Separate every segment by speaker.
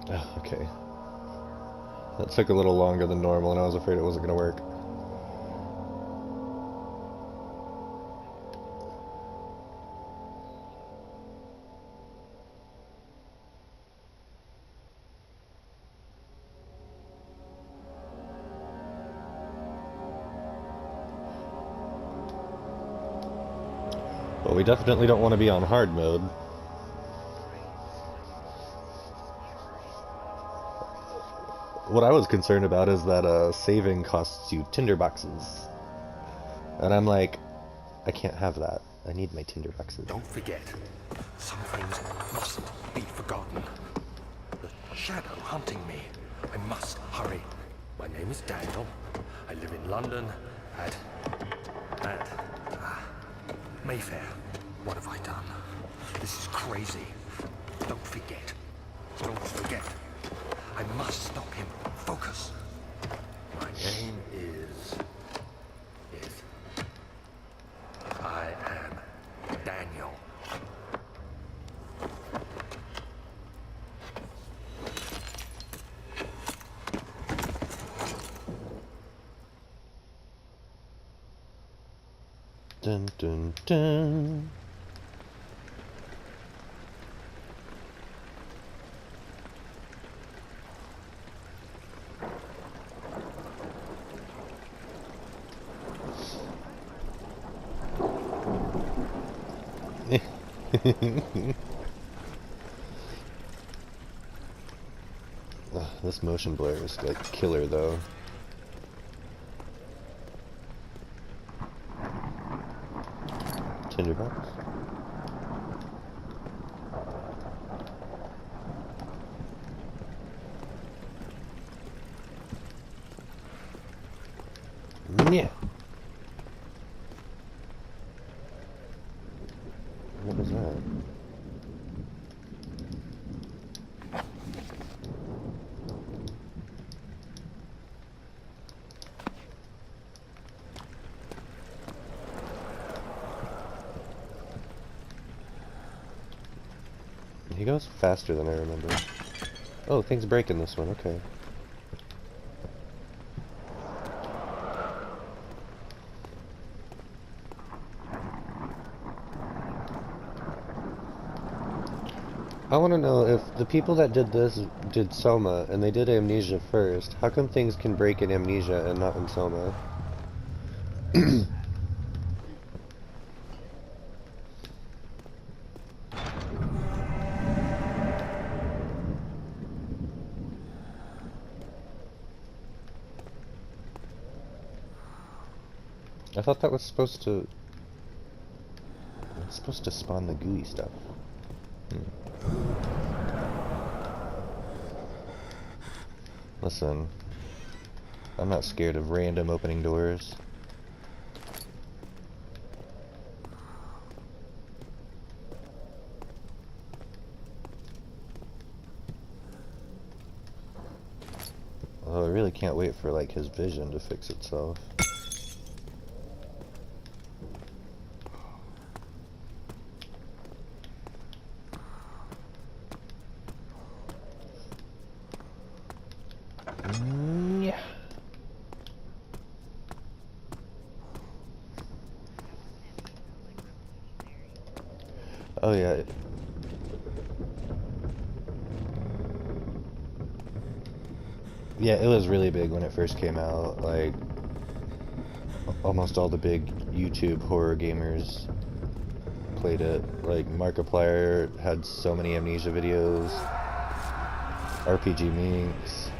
Speaker 1: Oh, okay. That took a little longer than normal, and I was afraid it wasn't going to work. Well, we definitely don't want to be on hard mode. What I was concerned about is that saving costs you tinder boxes. And I'm like, I can't have that. I need my tinder boxes.
Speaker 2: Don't forget, some things mustn't be forgotten. The shadow hunting me. I must hurry. My name is Daniel. I live in London at Mayfair. What have I done? This is crazy. Don't forget. Don't forget. I must stop him. Focus. My name is... I am Daniel.
Speaker 1: Dun dun dun. This motion blur is like killer though. Tinderbox. Yeah. What was that? He goes faster than I remember. Oh, things break in this one, okay. I want to know if the people that did this did Soma, and they did Amnesia first, how come things can break in Amnesia and not in Soma? I thought that was supposed to... It's supposed to spawn the gooey stuff. Listen, I'm not scared of random opening doors. Although I really can't wait for like his vision to fix itself. Yeah. Oh yeah. Yeah, it was really big when it first came out. Like, almost all the big YouTube horror gamers played it. Like, Markiplier had so many Amnesia videos. RPG Minx.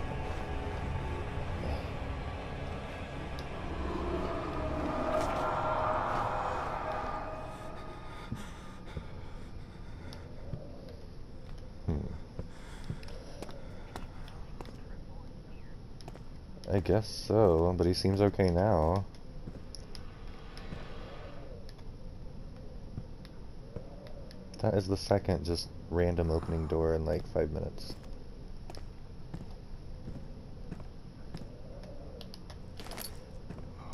Speaker 1: I guess so, but he seems okay now. That is the second just random opening door in like 5 minutes.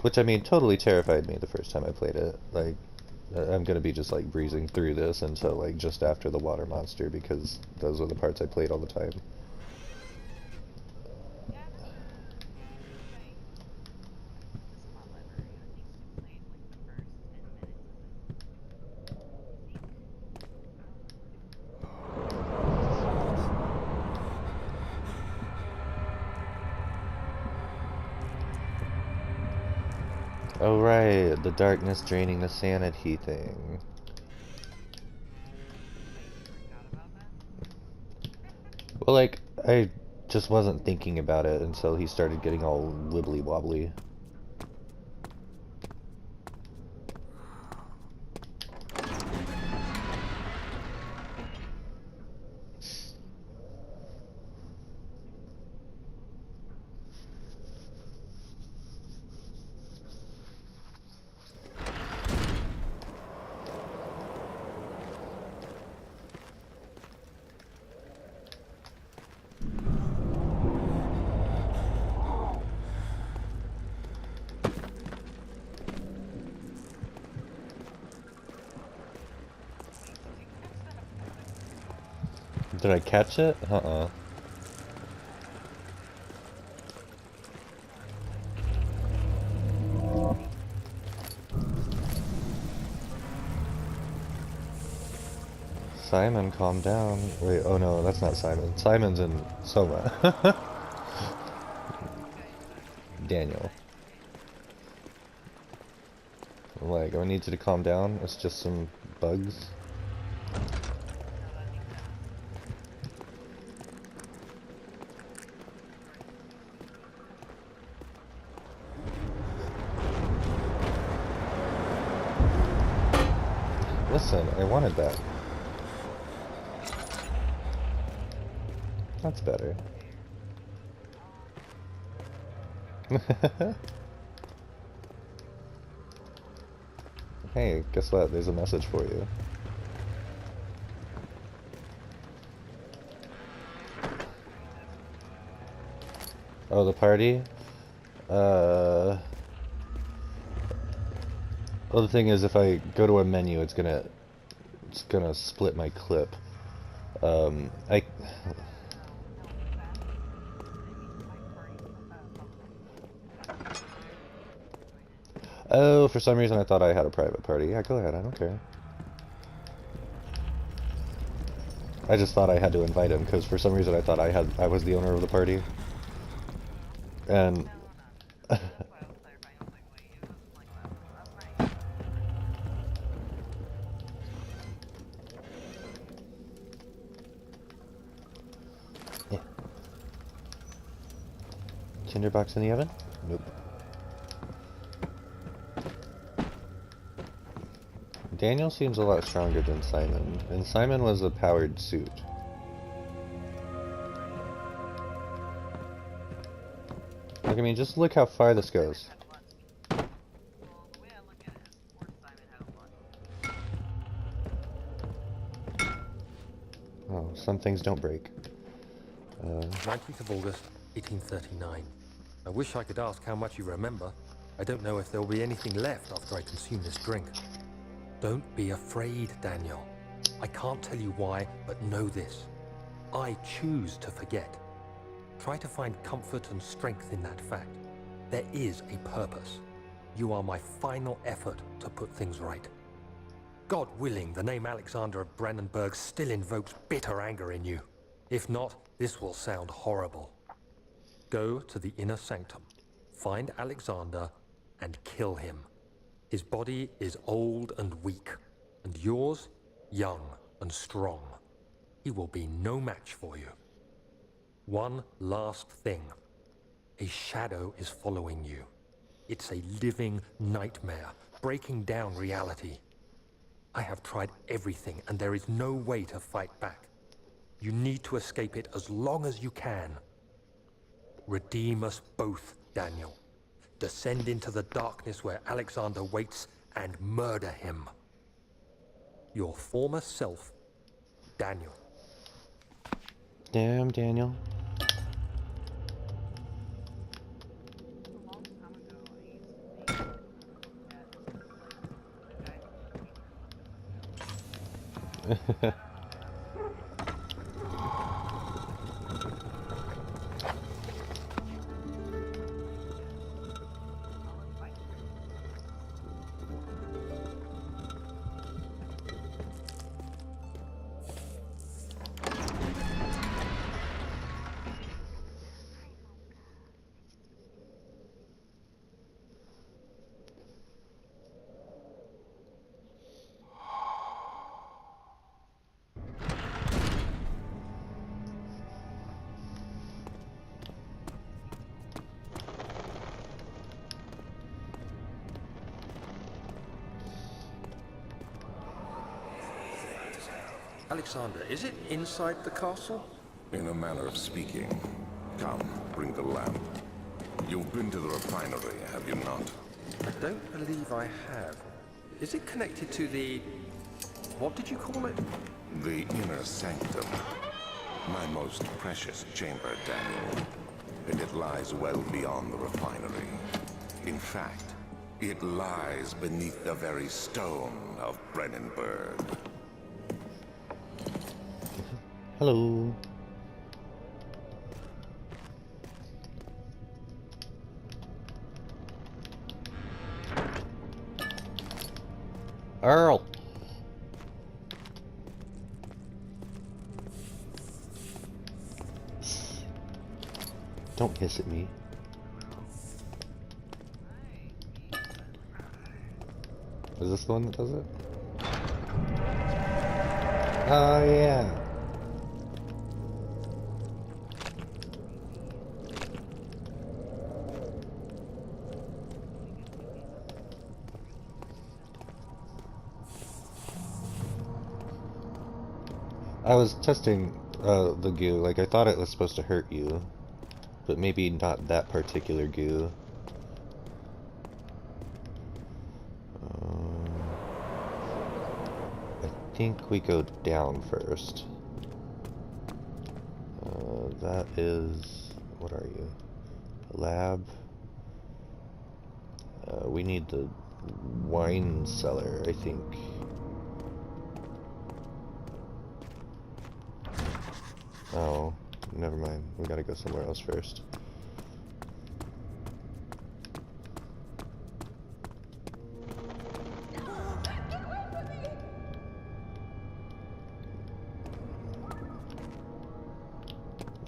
Speaker 1: Which, I mean, totally terrified me the first time I played it. Like, I'm gonna be just like breezing through this until like just after the water monster, because those are the parts I played all the time. Oh right, the darkness draining the sanity thing. Well, like, I just wasn't thinking about it until he started getting all wibbly wobbly. Did I catch it? Uh-uh. Simon, calm down. Wait, oh no, that's not Simon. Simon's in Soma. Daniel. Like, I need you to calm down. It's just some bugs. Listen, I wanted that. That's better. Hey, guess what? There's a message for you. Oh, the party? Well, the thing is, if I go to a menu, it's gonna split my clip. I... Oh, for some reason I thought I had a private party. Yeah, go ahead, I don't care. I just thought I had to invite him, because for some reason I thought I was the owner of the party. And... yeah. Tinderbox in the oven? Nope. Daniel seems a lot stronger than Simon, and Simon was a powered suit. Like, I mean, just look how far this goes. Oh, some things don't break.
Speaker 2: 19th of August, 1839. I wish I could ask how much you remember. I don't know if there will be anything left after I consume this drink. Don't be afraid, Daniel. I can't tell you why, but know this. I choose to forget. Try to find comfort and strength in that fact. There is a purpose. You are my final effort to put things right. God willing, the name Alexander of Brandenburg still invokes bitter anger in you. If not, this will sound horrible. Go to the inner sanctum, find Alexander, and kill him. His body is old and weak, and yours, young and strong. He will be no match for you. One last thing. A shadow is following you. It's a living nightmare, breaking down reality. I have tried everything, and there is no way to fight back. You need to escape it as long as you can. Redeem us both, Daniel. Descend into the darkness where Alexander waits and murder him. Your former self, Daniel.
Speaker 1: Damn, Daniel.
Speaker 2: Alexander, is it inside the castle?
Speaker 3: In a manner of speaking. Come, bring the lamp. You've been to the refinery, have you not?
Speaker 2: I don't believe I have. Is it connected to the... what did you call it?
Speaker 3: The inner sanctum. My most precious chamber, Daniel. And it lies well beyond the refinery. In fact, it lies beneath the very stone of Brennenburg.
Speaker 1: Hello. Earl. Don't hiss at me. Is this the one that does it? Oh yeah. I was testing the goo, like I thought it was supposed to hurt you, but maybe not that particular goo. I think we go down first. That is... what are you? Lab? We need the wine cellar, I think. Oh, never mind. We gotta go somewhere else first.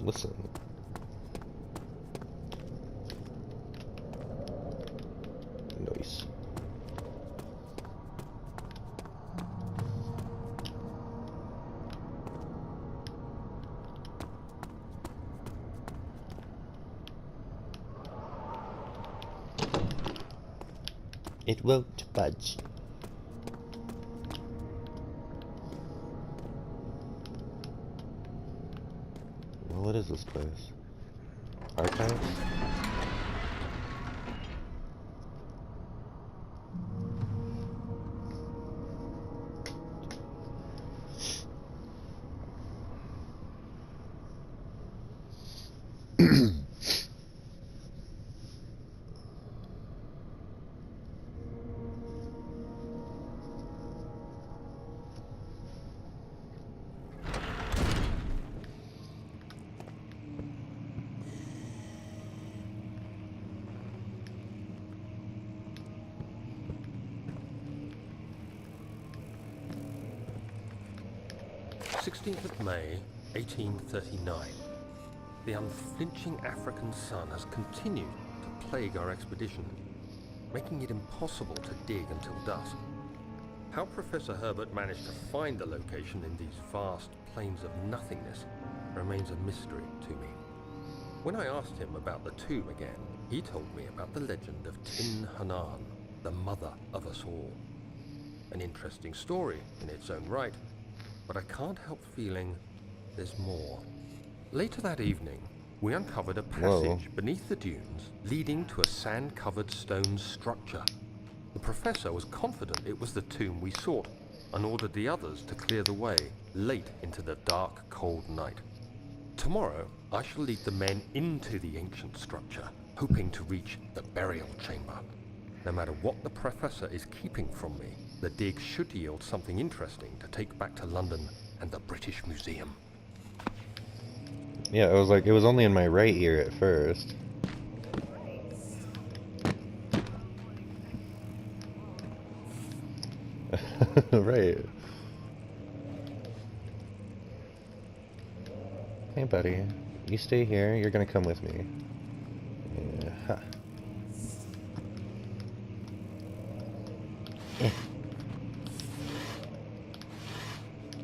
Speaker 1: Listen. Nice. It won't budge. Well, what is this place? Archives?
Speaker 2: May 1839. The unflinching African sun has continued to plague our expedition, making it impossible to dig until dusk. How Professor Herbert managed to find the location in these vast plains of nothingness remains a mystery to me. When I asked him about the tomb again, he told me about the legend of Tin Hanan, the mother of us all. An interesting story in its own right, but I can't help feeling there's more. Later that evening, we uncovered a passage beneath the dunes leading to a sand-covered stone structure. The professor was confident it was the tomb we sought and ordered the others to clear the way late into the dark, cold night. Tomorrow, I shall lead the men into the ancient structure, hoping to reach the burial chamber. No matter what the professor is keeping from me, the dig should yield something interesting to take back to London and the British Museum.
Speaker 1: Yeah, it was like, it was only in my right ear at first. Right. Hey buddy, you stay here, you're gonna come with me. Yeah. Ha.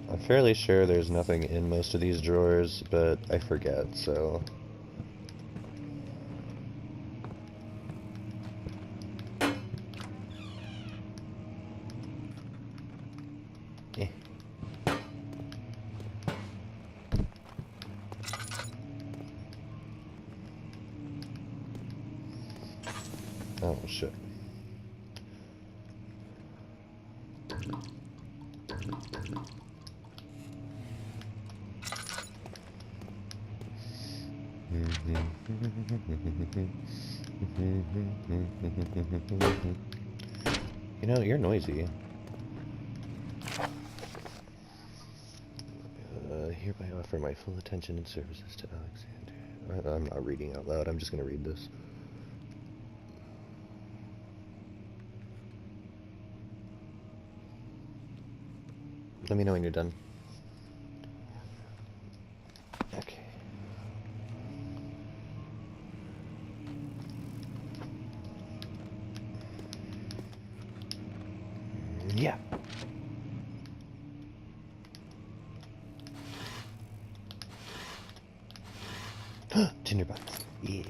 Speaker 1: I'm fairly sure there's nothing in most of these drawers, but I forget, so... Oh shit. You know, you're noisy. Hereby offer my full attention and services to Alexander. I'm not reading out loud, I'm just going to read this. Let me know when you're done. Okay. Yeah. Tinderbox. Yeah.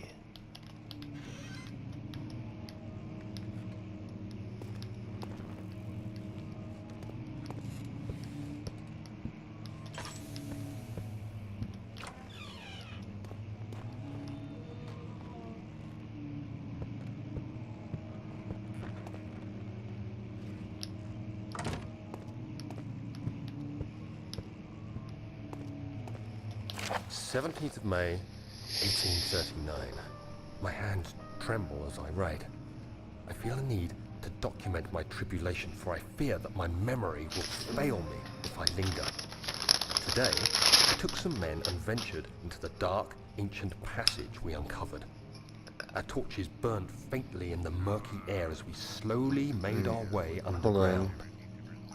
Speaker 2: "17th of May, 1839. My hands tremble as I write. I feel a need to document my tribulation, for I fear that my memory will fail me if I linger. Today, I took some men and ventured into the dark, ancient passage we uncovered. Our torches burned faintly in the murky air as we slowly made our way underground.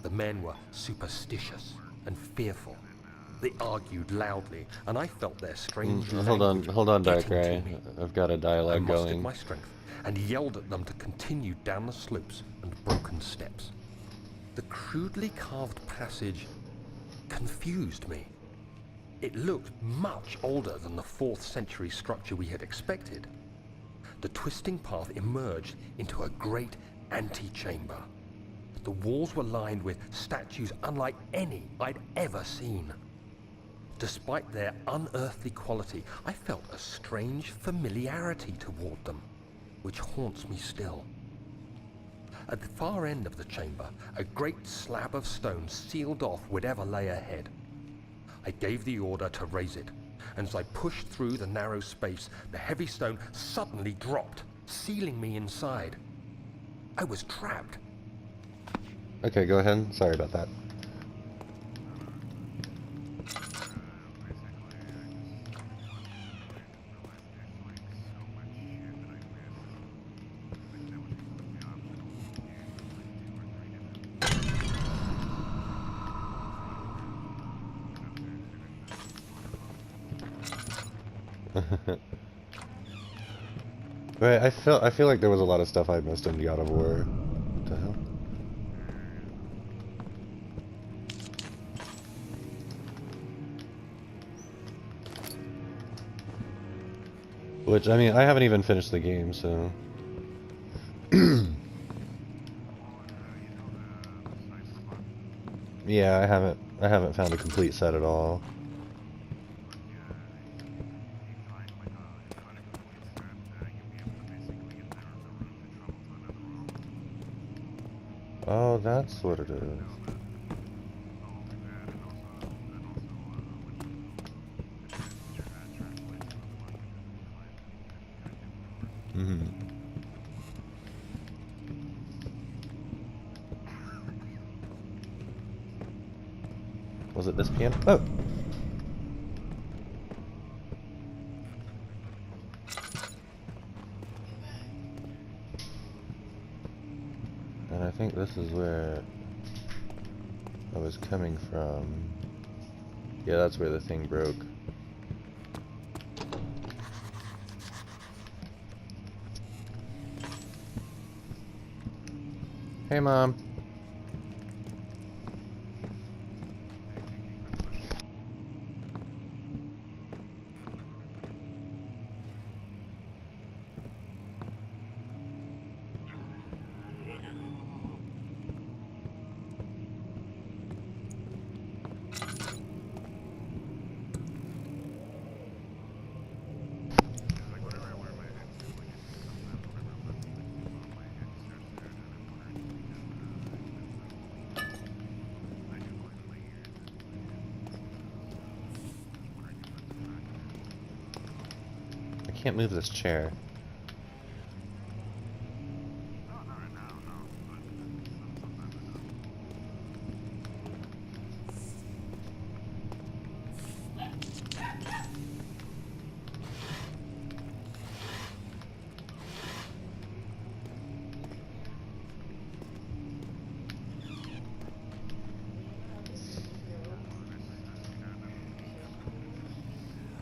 Speaker 2: The men were superstitious and fearful. They argued loudly, and I felt their strange language
Speaker 1: Hold on, Dark
Speaker 2: getting
Speaker 1: Ray.
Speaker 2: to me.
Speaker 1: I've got a dialogue
Speaker 2: I mustered
Speaker 1: going.
Speaker 2: my strength and yelled at them to continue down the slopes and broken steps. The crudely carved passage confused me. It looked much older than the 4th century structure we had expected. The twisting path emerged into a great antechamber. The walls were lined with statues unlike any I'd ever seen. Despite their unearthly quality, I felt a strange familiarity toward them, which haunts me still. At the far end of the chamber, a great slab of stone sealed off whatever lay ahead. I gave the order to raise it, and as I pushed through the narrow space, the heavy stone suddenly dropped, sealing me inside. I was trapped.
Speaker 1: Okay, go ahead. Sorry about that. Right, I feel like there was a lot of stuff I missed in God of War. What the hell? Which, I mean, I haven't even finished the game, so... Yeah, I haven't found a complete set at all. Oh, that's what it is. Was it this piano? Oh! And I think this is where I was coming from. Yeah, that's where the thing broke. Hey, Mom. can't move this chair.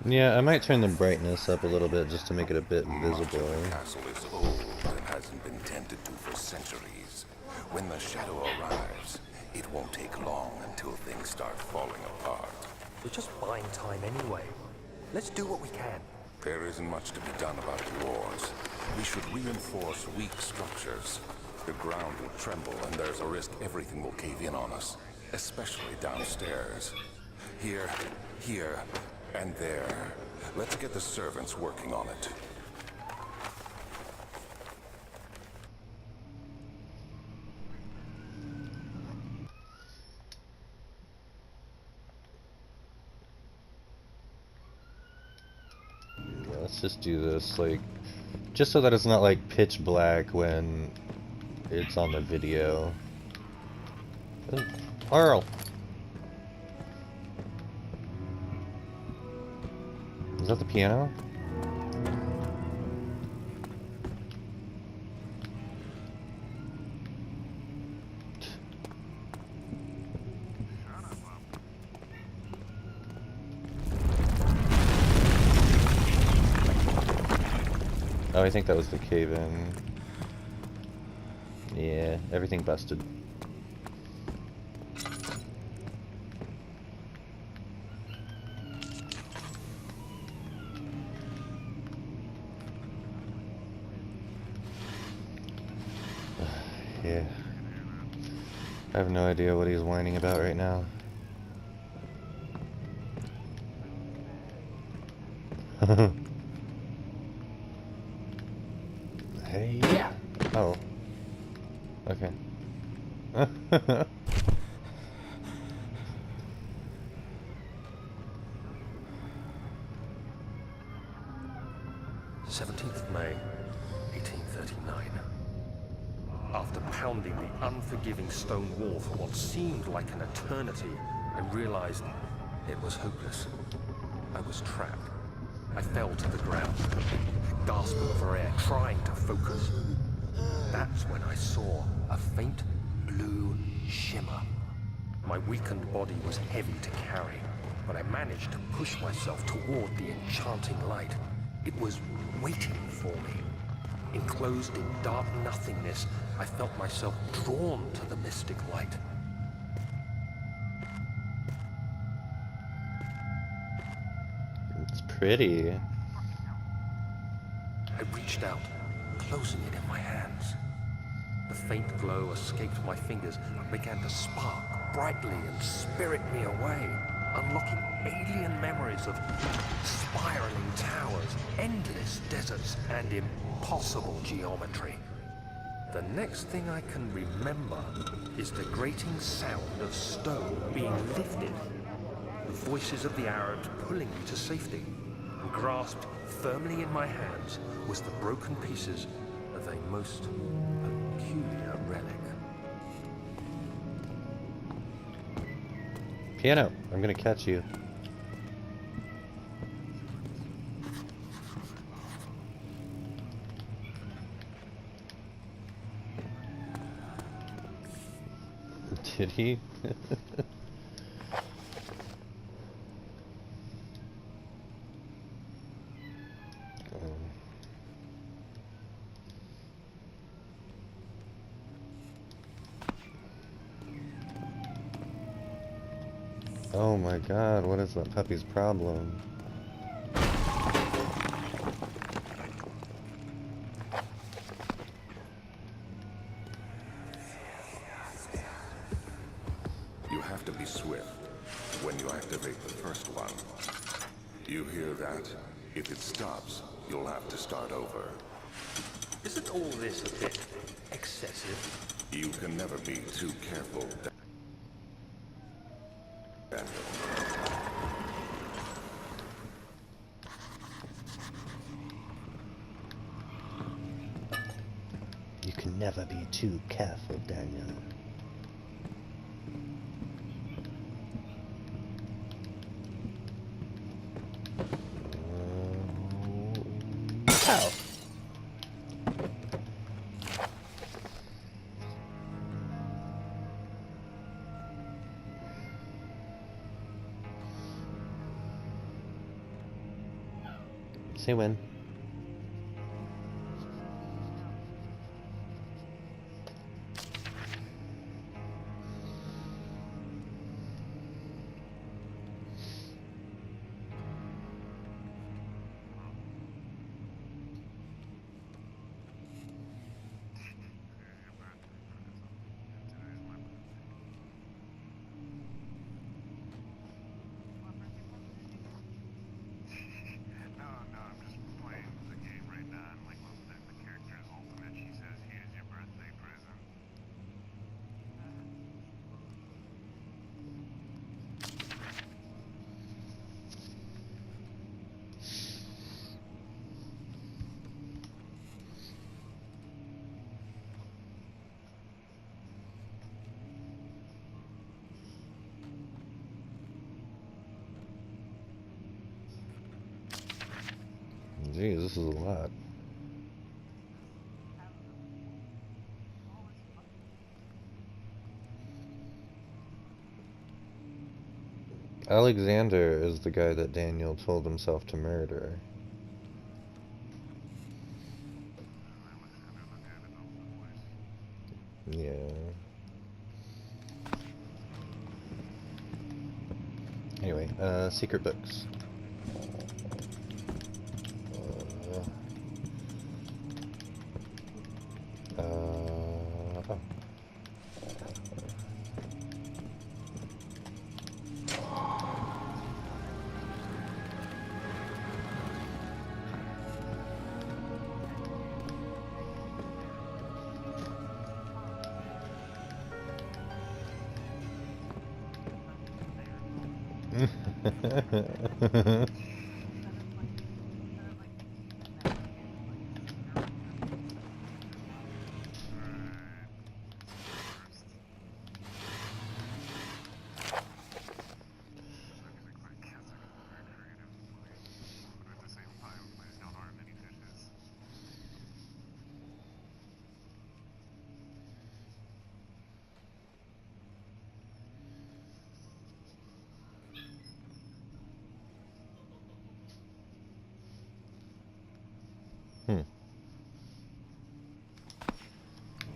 Speaker 1: Yeah, I might turn the brightness up a little bit just to make it a bit visible.
Speaker 3: The castle is old and hasn't been tended to for centuries. When the shadow arrives, it won't take long until things start falling apart.
Speaker 2: We're just buying time anyway. Let's do what we can.
Speaker 3: There isn't much to be done about the walls. We should reinforce weak structures. The ground will tremble and there's a risk everything will cave in on us, especially downstairs. Here, and there. Let's get the servants working on it.
Speaker 1: Yeah, let's just do this, like, just so that it's not like pitch black when it's on the video. Ooh, Earl! Is that the piano? Oh, I think that was the cave-in. Yeah, everything busted. Yeah. I have no idea what he's whining about right now. Hey. Oh. Okay.
Speaker 2: 17th May, 1839. After pounding the unforgiving stone wall for what seemed like an eternity, I realized it was hopeless. I was trapped. I fell to the ground, gasping for air, trying to focus. That's when I saw a faint blue shimmer. My weakened body was heavy to carry, but I managed to push myself toward the enchanting light. It was waiting for me. Enclosed in dark nothingness, I felt myself drawn to the mystic light.
Speaker 1: It's pretty.
Speaker 2: I reached out, closing it in my hands. The faint glow escaped my fingers and began to spark brightly and spirit me away, unlocking alien memories of spiraling towers, endless deserts, and impossible geometry. The next thing I can remember is the grating sound of stone being lifted, the voices of the Arabs pulling me to safety, and grasped firmly in my hands was the broken pieces of a most peculiar relic.
Speaker 1: Piano, I'm gonna catch you. Did he? Oh my god, what is that puppy's problem?
Speaker 3: You have to be swift when you activate the first one. You hear that? If it stops, you'll have to start over.
Speaker 2: Isn't all this a bit excessive?
Speaker 3: You can never be too careful, Daniel.
Speaker 1: Never be too careful, Daniel. Ow! Say when. Geez, this is a lot. Alexander is the guy that Daniel told himself to murder. Yeah. Anyway, secret books. Oh.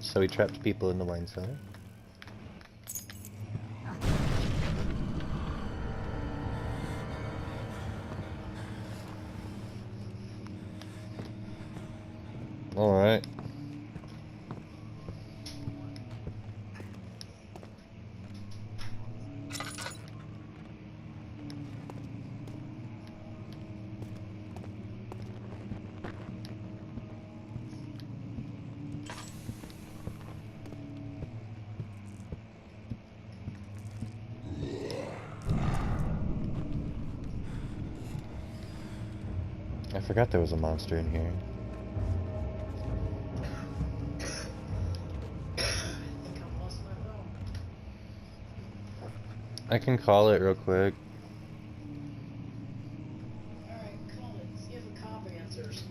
Speaker 1: So he trapped people in the wine cellar. Alright. I forgot there was a monster in here. I can call it real quick.
Speaker 4: Alright, call it. See if a cop answers.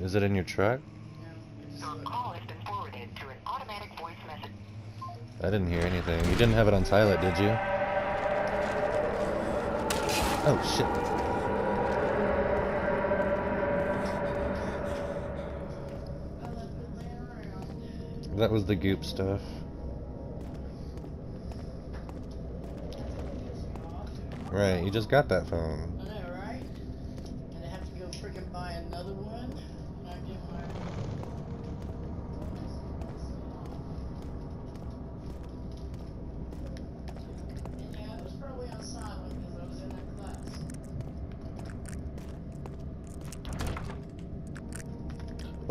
Speaker 1: Is it in your truck?
Speaker 5: Your call has been forwarded to an automatic voice message.
Speaker 1: I didn't hear anything. You didn't have it on silent, did you? Oh, shit.
Speaker 4: I left it laying around.
Speaker 1: That was the goop stuff. Right, you just got that phone.
Speaker 4: I know, right? And I have to go freaking buy another one?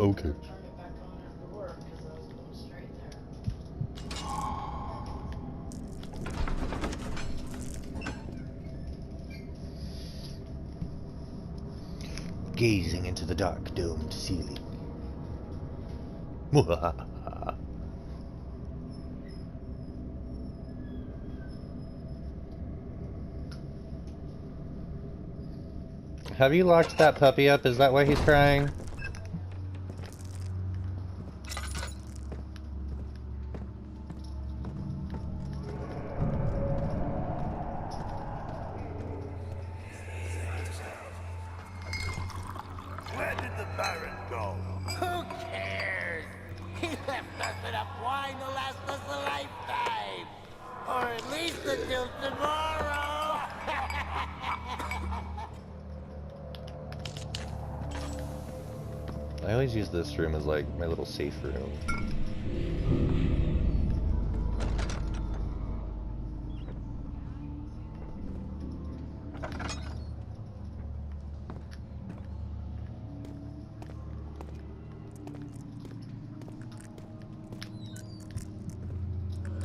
Speaker 1: Okay.
Speaker 4: Turn it back on after work because I was going straight there.
Speaker 1: Gazing into the dark domed ceiling. Have you locked that puppy up? Is that why he's crying?
Speaker 6: Where did the Baron go?
Speaker 7: Who cares? He left us enough wine to last us a lifetime. Or at least until tomorrow.
Speaker 1: I always use this room as like my little safe room.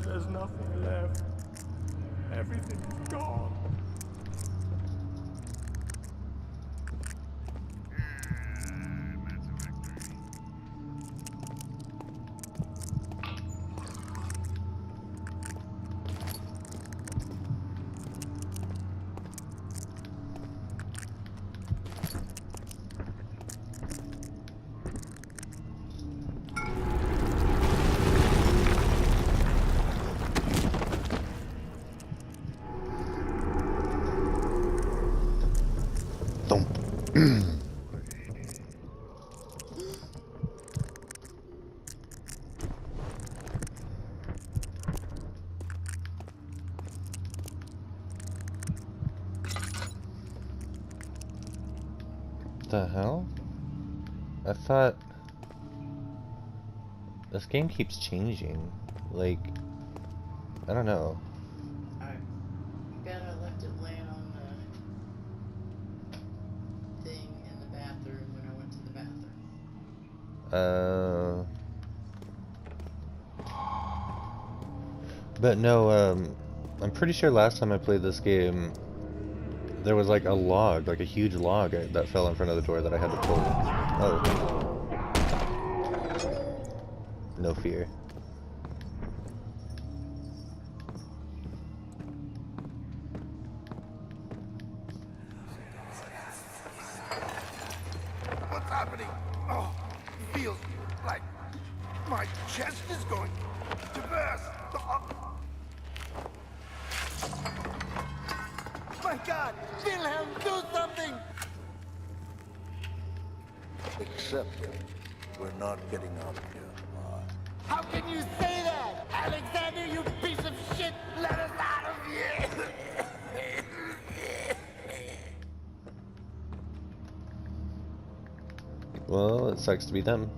Speaker 6: There's nothing left. Everything's gone.
Speaker 1: Thump. The hell? I thought this game keeps changing. Like, I don't know.
Speaker 4: I bet I left it laying on the thing in the bathroom when I went to the bathroom.
Speaker 1: But no, I'm pretty sure last time I played this game, there was like a log, like a huge log that fell in front of the door that I had to pull. Oh. No fear.
Speaker 6: What's happening? Oh, feels like my chest is going to burst. Oh.
Speaker 7: My God! Wilhelm, do something!
Speaker 6: Except we're not getting out of here.
Speaker 7: How can you say that? Alexander, you piece of shit! Let us out of here!
Speaker 1: Well, it sucks to be them.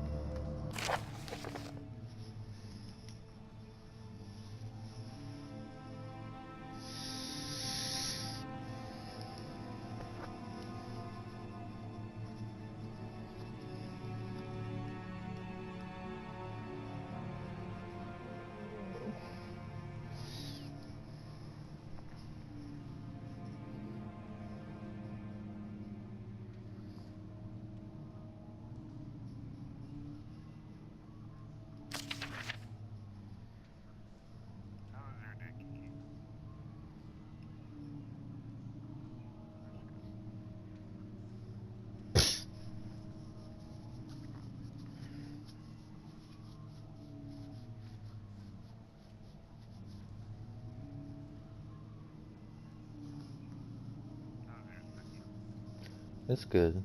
Speaker 1: It's good.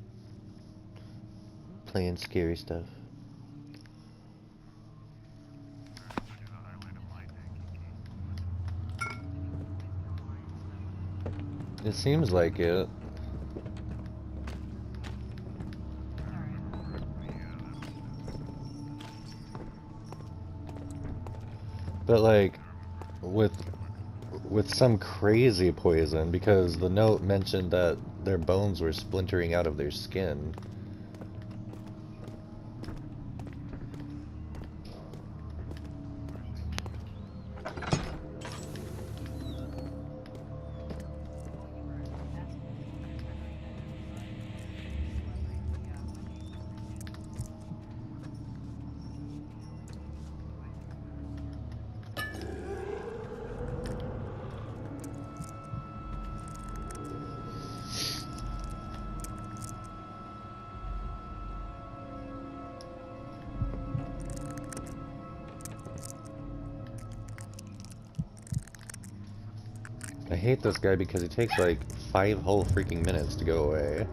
Speaker 1: Playing scary stuff. It seems like it. But like with some crazy poison, because the note mentioned that their bones were splintering out of their skin. I hate this guy because he takes like 5 whole freaking minutes to go away.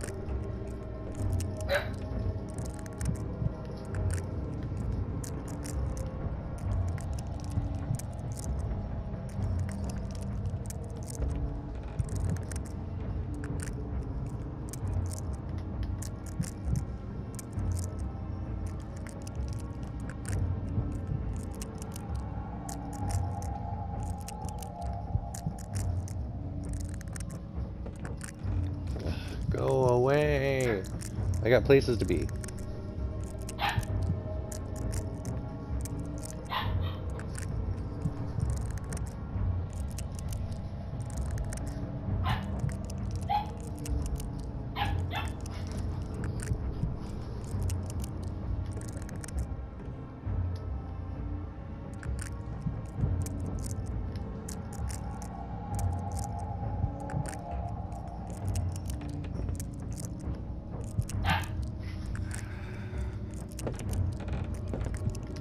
Speaker 1: Go away! I got places to be.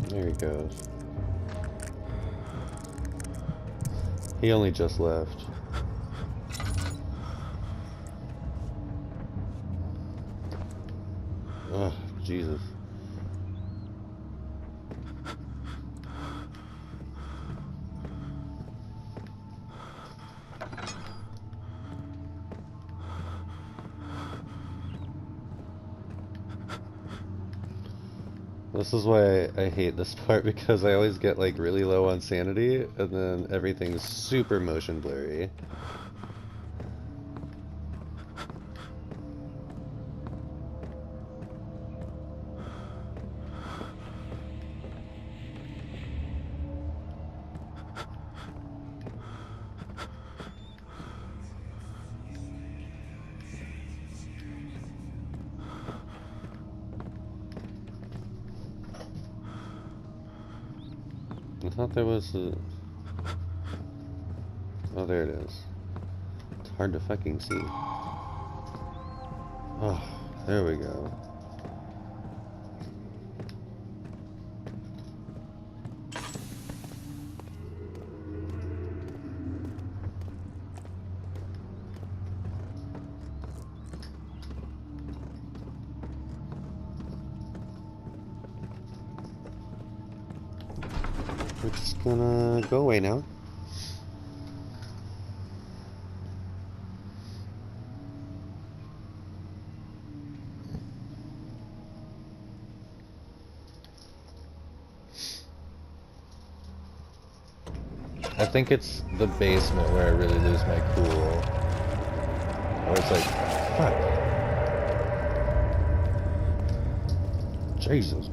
Speaker 1: There he goes. He only just left. Ugh, Jesus. This is why I hate this part, because I always get like really low on sanity and then everything's super motion blurry. I thought there was a... Oh, there it is. It's hard to fucking see. Oh, there we go. We're just gonna go away now. I think it's the basement where I really lose my cool. Or it's like, fuck. Jesus.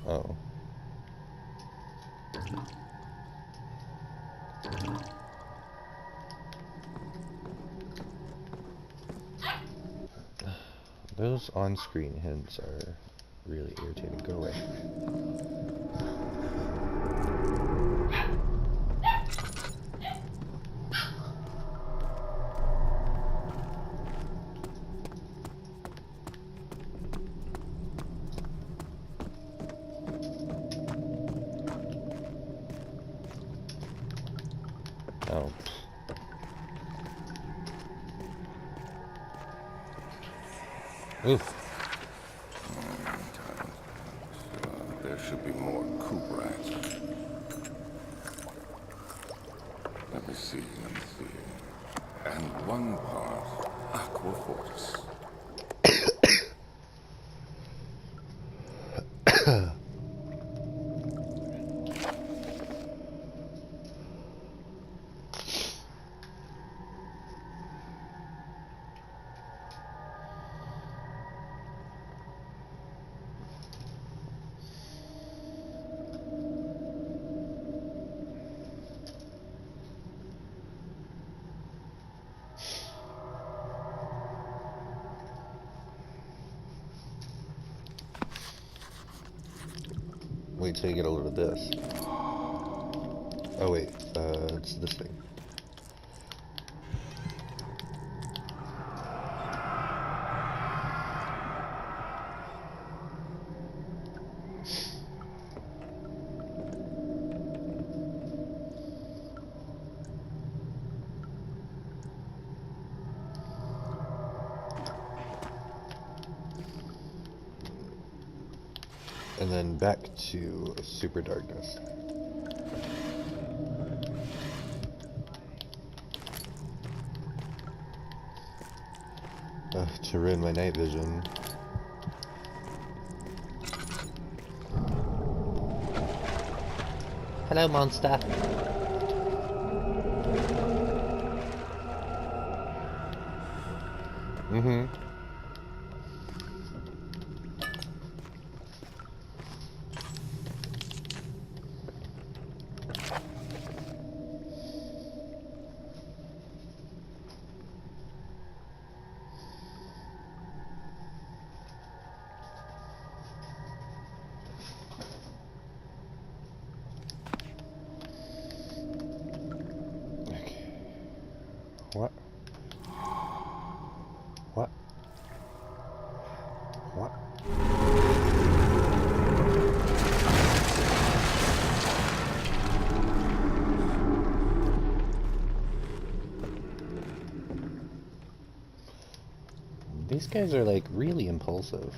Speaker 1: Oh. Those on-screen hints are really irritating. Go away. Oh. Oof.
Speaker 3: There should be more coop rats. Let me see. And one part aquafortis.
Speaker 1: actually get a load of this. Oh wait, it's this thing. And then back to super darkness. To ruin my night vision. Hello, monster. Mm-hmm. What? What? What? These guys are like really impulsive.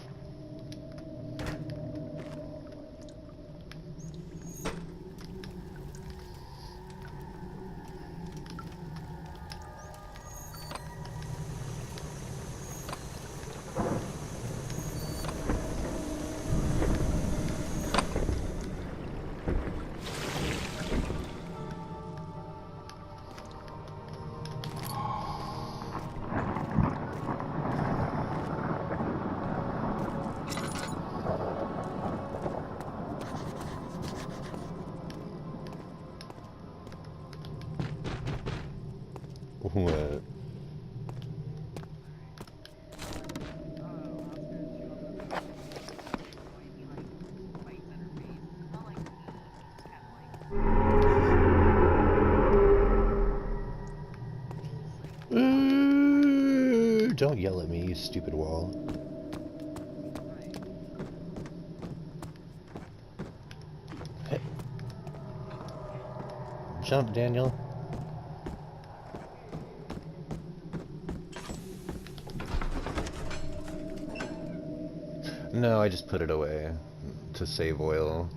Speaker 1: What? Don't yell at me, you stupid wall. Hey. Jump, Daniel. No, I just put it away to save oil.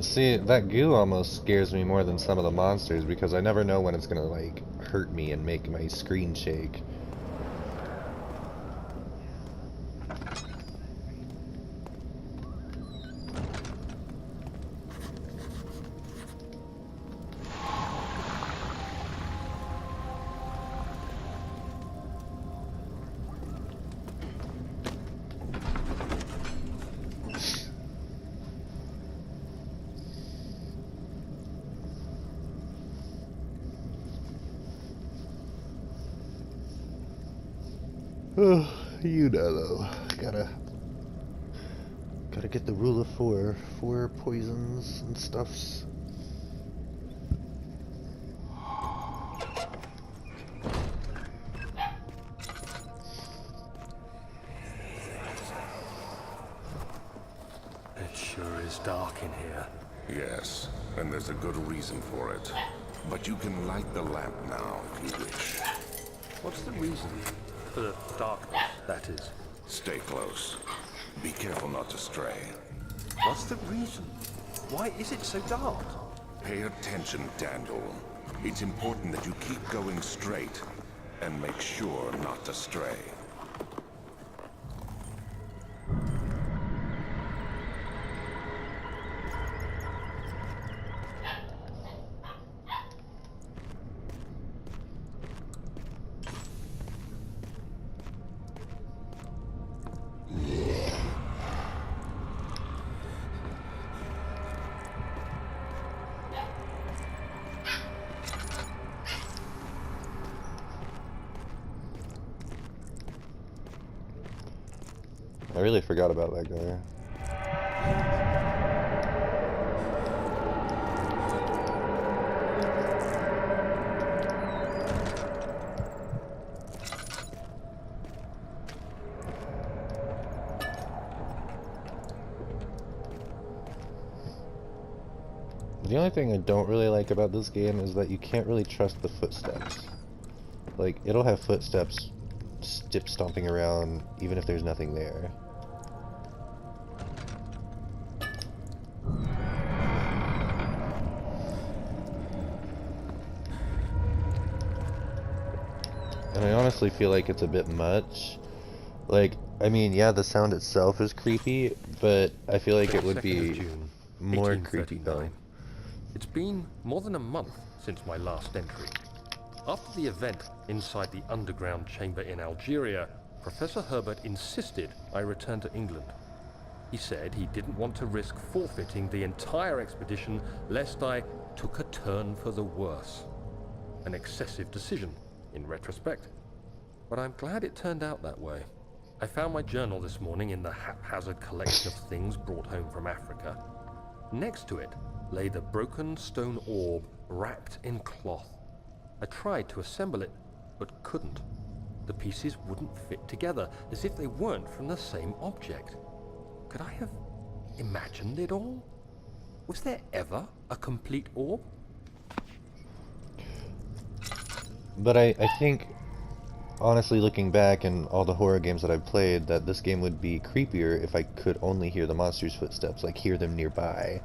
Speaker 1: See, that goo almost scares me more than some of the monsters because I never know when it's gonna, like, hurt me and make my screen shake. Oh, you know though, gotta get the rule of four poisons and stuffs.
Speaker 2: It sure is dark in here.
Speaker 3: Yes, and there's a good reason for it. But you can light the lamp now if you wish.
Speaker 2: What's the reason? For the darkness, that is.
Speaker 3: Stay close. Be careful not to stray.
Speaker 2: What's the reason? Why is it so dark?
Speaker 3: Pay attention, Daniel. It's important that you keep going straight and make sure not to stray.
Speaker 1: I really forgot about that guy. The only thing I don't really like about this game is that you can't really trust the footsteps. Like, it'll have footsteps stomping around even if there's nothing there. And I honestly feel like it's a bit much. Like, I mean, yeah, the sound itself is creepy, but I feel like it would be
Speaker 2: June,
Speaker 1: more creepy
Speaker 2: 1839.
Speaker 1: though.
Speaker 2: It's been more than a month since my last entry. After the event inside the underground chamber in Algeria, Professor Herbert insisted I return to England. He said he didn't want to risk forfeiting the entire expedition lest I took a turn for the worse. An excessive decision, in retrospect. But I'm glad it turned out that way. I found my journal this morning in the haphazard collection of things brought home from Africa. Next to it lay the broken stone orb wrapped in cloth. I tried to assemble it, but couldn't. The pieces wouldn't fit together, as if they weren't from the same object. Could I have imagined it all? Was there ever a complete orb?
Speaker 1: But I think, honestly, looking back and all the horror games that I've played, that this game would be creepier if I could only hear the monster's footsteps, like hear them nearby.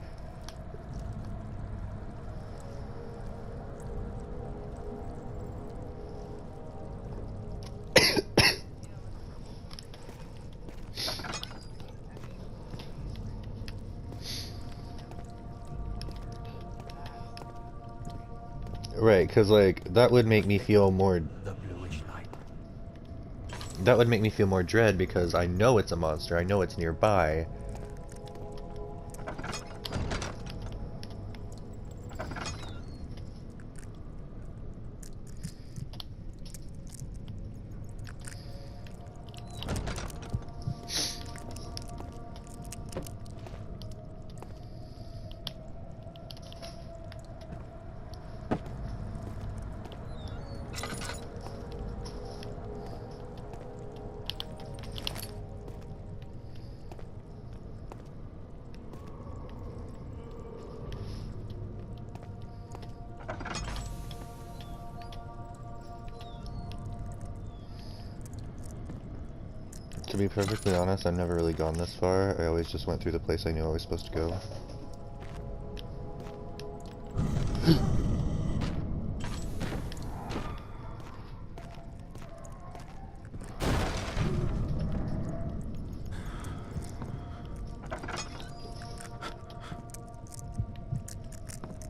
Speaker 1: Right, because like that would make me feel more. That would make me feel more dread because I know it's a monster. I know it's nearby. To be perfectly honest, I've never really gone this far. I always just went through the place I knew I was supposed to go.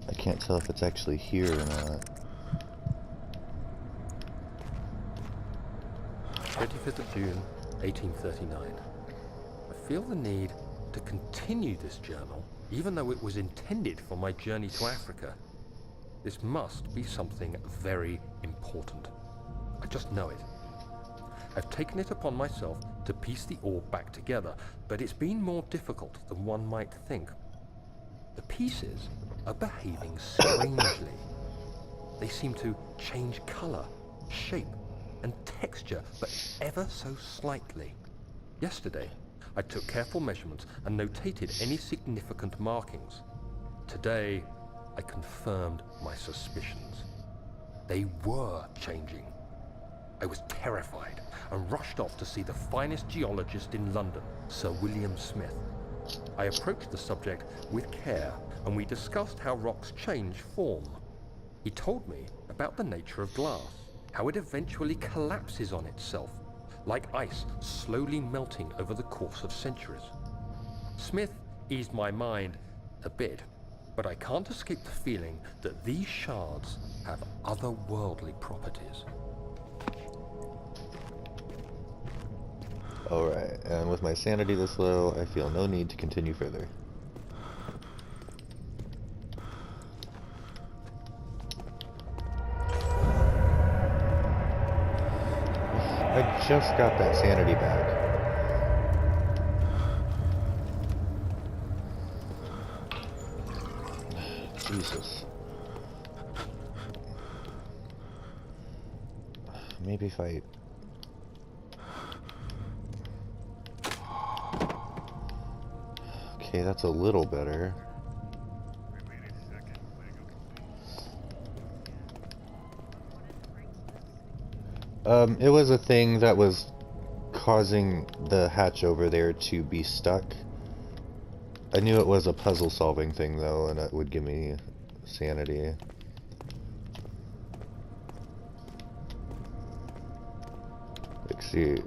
Speaker 1: I can't tell if it's actually here or not.
Speaker 2: 25th of June, 1839. I feel the need to continue this journal, even though it was intended for my journey to Africa. This must be something very important. I just know it. I've taken it upon myself to piece the orb back together, but it's been more difficult than one might think. The pieces are behaving strangely. They seem to change color, shape, and texture, but ever so slightly. Yesterday, I took careful measurements and notated any significant markings. Today, I confirmed my suspicions. They were changing. I was terrified and rushed off to see the finest geologist in London, Sir William Smith. I approached the subject with care, and we discussed how rocks change form. He told me about the nature of glass, how it eventually collapses on itself, like ice slowly melting over the course of centuries. Smith eased my mind a bit, but I can't escape the feeling that these shards have otherworldly properties.
Speaker 1: Alright, and with my sanity this low, I feel no need to continue further. I just got that sanity back. Jesus. Maybe if I... Okay, that's a little better. It was a thing that was causing the hatch over there to be stuck. I knew it was a puzzle solving thing though, and it would give me sanity. Let's see.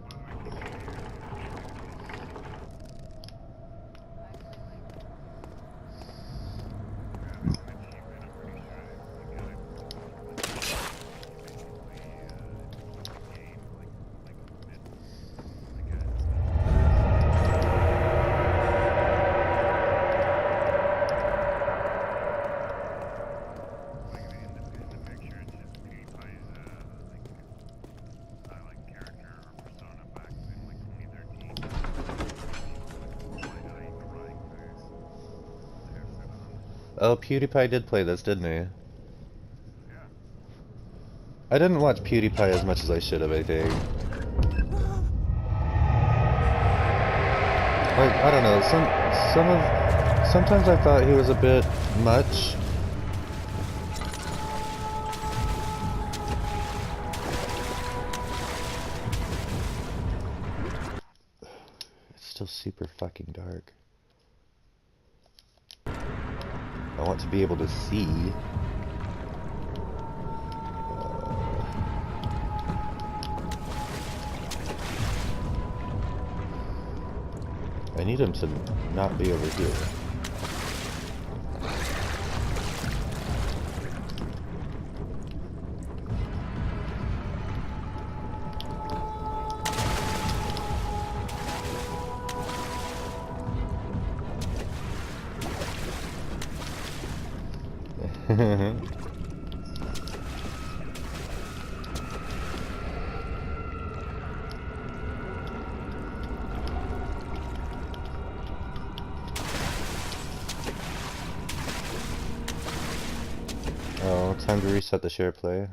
Speaker 1: Oh, PewDiePie did play this, didn't he? I didn't watch PewDiePie as much as I should have, I think. Like, I don't know, sometimes I thought he was a bit much. It's still super fucking dark. I want to be able to see. I need him to not be over here. Oh, time to reset the share play.